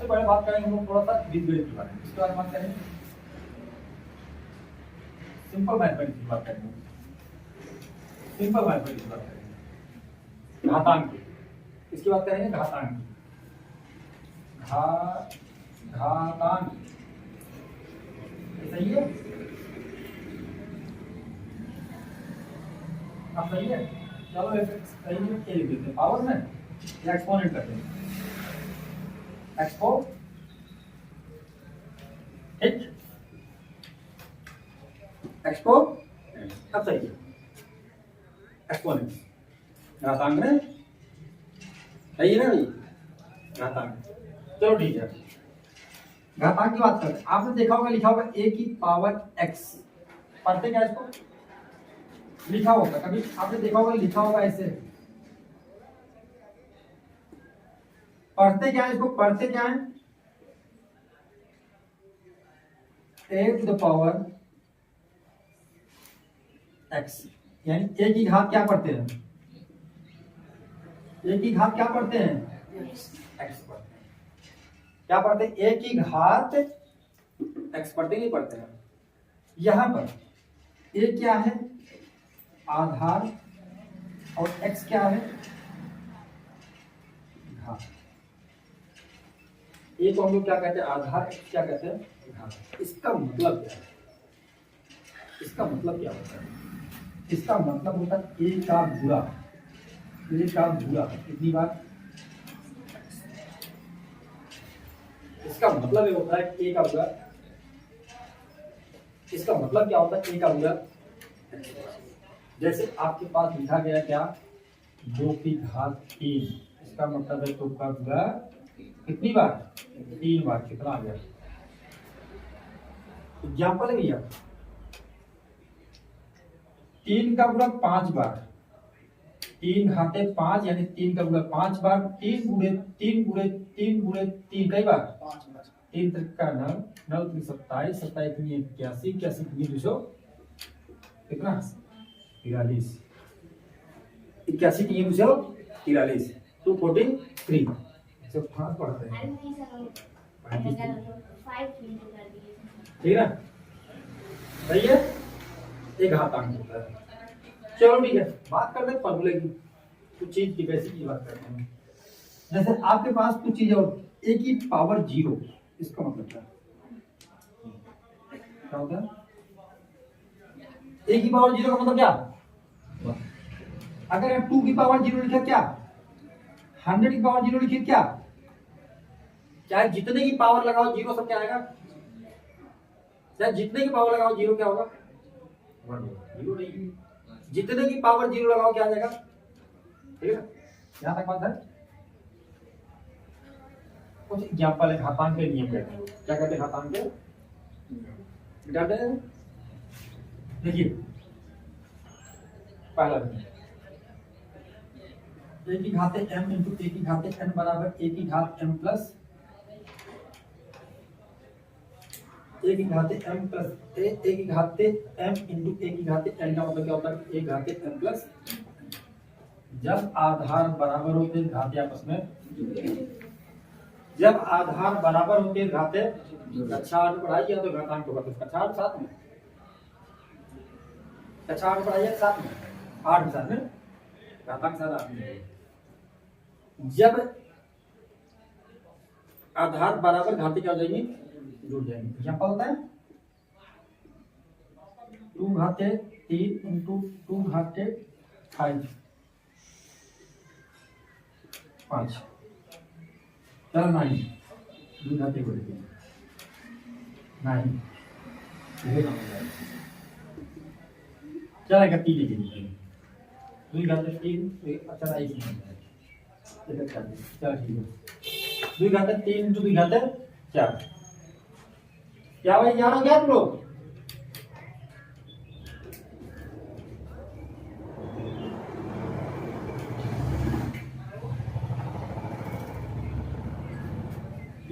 सबसे पहले बात करेंगे हम लोग थोड़ा सा बीजगणित के बारे में, इसके बारे में बात करेंगे, सिंपल मैथमेटिक्स की बात करेंगे, सिंपल मैथमेटिक्स की बात करेंगे, घातांक की, इसकी बात करेंगे घातांक की, घातांक सही है, अब सही है। चलो सही है, क्या लिख देते हैं पावर में या एक्सपोनेंट करते हैं, एक्सपो, ठीक, एक्सपो, अब सही है, एक्सपोनेंट घातांक में सही है ना भाई, घातांक। चलो ठीक है, घातांक की बात करते हैं। आपने देखा होगा लिखा होगा a की पावर x, पढ़ते क्या इसको, लिखा होगा कभी आपने देखा होगा, लिखा होगा ऐसे, पढ़ते क्या है इसको, पढ़ते क्या है, a to the power x, यानी a की घात क्या पढ़ते हैं, a की घात क्या पढ़ते हैं, x पढ़ते हैं, क्या पढ़ते हैं, a की घात x पढ़ते नहीं पढ़ते हैं। यहां पर a क्या है, आधार, और x क्या है, घात। a को हम लोग क्या कहते हैं, आधार, x क्या कहते हैं, घात। इसका मतलब क्या है, इसका मतलब क्या होता है, इसका मतलब होता है a का गुणा, a का गुणा कितनी बार, इसका मतलब ये होता है a का गुणा, इसका मतलब क्या होता है a का गुणा, जैसे आपके पास लिखा गया क्या, 2 की घात 3, इसका मतलब है 2 का गुणा कितनी बार, 3 बार, कितना आ गया, एग्जाम्पल है भैया, 3 का गुणा 5 बार, 3 घाते 5 यानी 3 का गुणा 5 बार, 3 गुणे 3 गुणे 3 गुणे 3 कई बार, 3 त्रिका 9, 9 3 27, 27 3 81, 81 3 200 कितना 43, 81 3 200 43, 243, इसे फांस पढ़ते हैं, ठीक है, सही है, एक घातांक होता है। चलो ठीक है, बात करते हैं फॉर्मूले की, कुछ चीज की बेसिक की बात करते हैं। जैसे आपके पास कुछ चीज और, a की पावर 0, इसका मतलब क्या होता है, a की पावर 0 का मतलब क्या, अगर 2 की पावर 0 लिखे क्या, 100 की पावर 0 लिखे क्या, चाहे जितने की पावर लगाओ 0 सब क्या आएगा, चाहे जितने की पावर लगाओ 0 क्या होगा, 0 नहीं, जितने की पावर 0 लगाओ क्या आ जाएगा, ठीक है, यहां तक बात है। कुछ एग्जांपल है घातांक के नियम कहते हैं, क्या कहते हैं घातांक के, बताते हैं, देखिए पहला a की घाते m इंटू a की घाते n बराबर a की घात m प्लस a की घाते m प्लस a की घाते m इंटू a की घाते n का मतलब क्या होता है, a घाते m प्लस, जब आधार बराबर होते हैं घाते आपस में, जब आधार बराबर होते हैं घाते, कक्षा 8 पढ़ाई किया तो घातांक होगा, तो कक्षा 8 साथ में, कक्षा 8 पढ़ाई है साथ में, 8 साथ में घातांक साथ में, जब आधार बराबर घाते क्या हो जाएंगे, जुड़ जाएंगे। एग्जांपल होता है 2 घाते 3 इंटू 2 घाते 5, चलो 9, 2 घाते बोले 9, चलेगा 3 लिखेंगे, 2 घाते 3, अच्छा 1 चलो ठीक है, 2 घाते 3 इंटू 2 घाते 4, क्या भाई याद हो गया तुम लोग,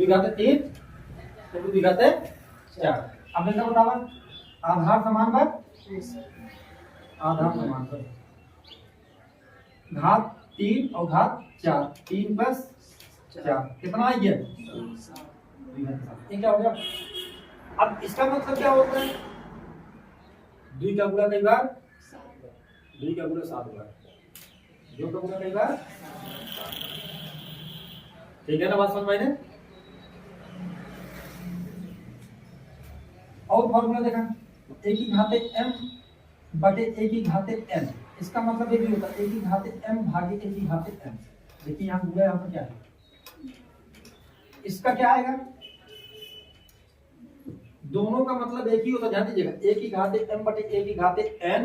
घाते 3 इंटू 2 घाते 4, अब देखो बराबर आधार समान पर, आधार समान पर घात 3 और घात 4, 3 प्लस 4 कितना आ गया 2 घात 7 ये क्या हो गया। अब इसका मतलब क्या होता है 2 का गुणा कई बार 2 का गुणा 7 बार 2 का गुणा कई बार। ठीक है ना बात समझ में आई। और फॉर्मूला देखा a की घाते m बटे a की घाते n। इसका मतलब ये भी होता है a की घाते m भागे a की घाते n। देखिए यहाँ गुणा यहाँ पर क्या है इसका क्या आएगा दोनों का मतलब एक ही होता है। ध्यान दीजिएगा a की घाते m बटे a की घाते n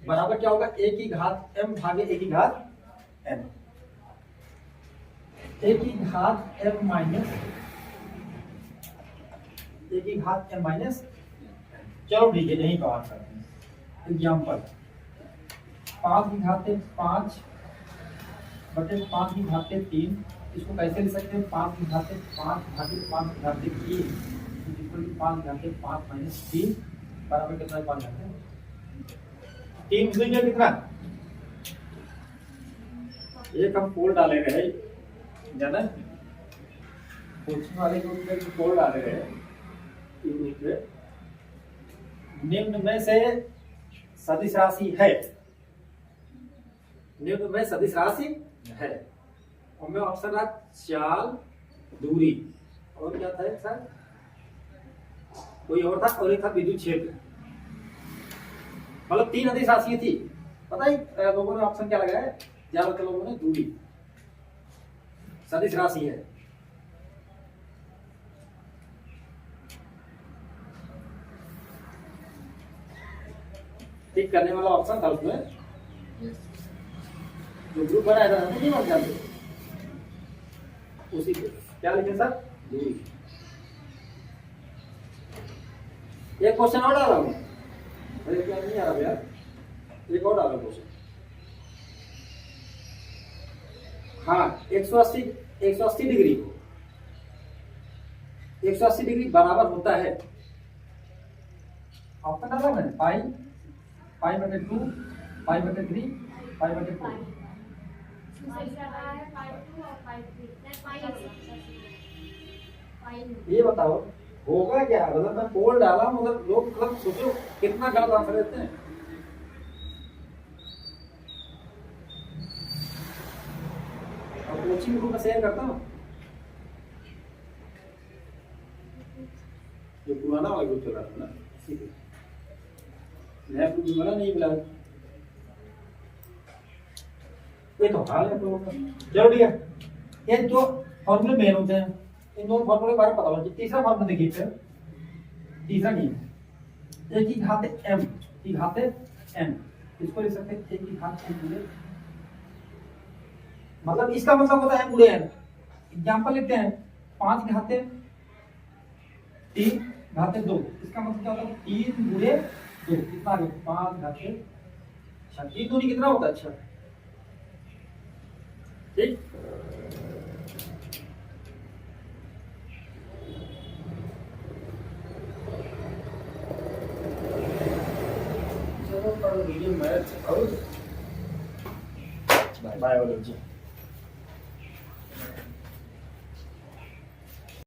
बराबर क्या होगा a की घात m भागे a की घात n। a की घात m माइनस a की घात m माइनस। चलो ठीक है यही बात करते हैं। एग्जाम्पल 5 की घाते 5 बटे 5 की घाते 3। इसको कैसे लिख सकते हैं 5 की घाते 5 भागे 5 की घाते 3 इक्वल टू 5 घाते 5 माइनस 3 बराबर कितना है 5 घाते 3 मिलेंगे कितना। एक हम पोल डाले रहे जाना कोचिंग वाले ग्रुप में पोल डाले रहे निम्न में से सदिश राशि है। निम्न में सदिश राशि है उनमें ऑप्शन रहा चाल दूरी और क्या था सर कोई और था और एक था विद्युत क्षेत्र। मतलब 3 सदिश राशि थी। पता है लोगों ने ऑप्शन क्या लगाया ज्यादातर लोगों ने दूरी सदिश राशि है। टिक करने वाला ऑप्शन था उसमें जो ग्रुप बनाया था नहीं बात जानते उसी पे क्या लिखे सर दूरी। एक क्वेश्चन और डाला हूँ अरे क्या नहीं आ रहा यार एक और डाला क्वेश्चन। हाँ 180 डिग्री 180 डिग्री बराबर होता है। ऑप्शन डाला मैंने पाई बटे 2 पाई बटे 3 पाई बटे 4। ये बताओ होगा क्या मतलब मैं पोल डाला मतलब लोग मतलब सोचो कितना गलत आंसर देते हैं। और कोचिंग ग्रुप में शेयर करता हूँ जो पुराना वाला ग्रुप चल रहा था ना इसी पे नया ग्रुप भी बना नहीं मिला ये तो हाल है तो चलो ठीक है। ये जो फॉर्मूले मेन होते हैं इन दोनों फॉर्मूले के बारे में पता होना चाहिए। तीसरा फॉर्मूला देखिए फिर तीसरा नहीं है a की घाते m की घाते n इसको लिख सकते हैं a की घात m गुणे मतलब इसका मतलब होता है m गुणे n। एग्जांपल लिखते हैं 5 घाते 3 घाते 2 इसका मतलब क्या होता है 3 गुणे 2 कितना आ गया 5 घाते 6 3 दूनी कितना होता है 6 ठीक। चलो पर वीडियो मैच और बाय बाय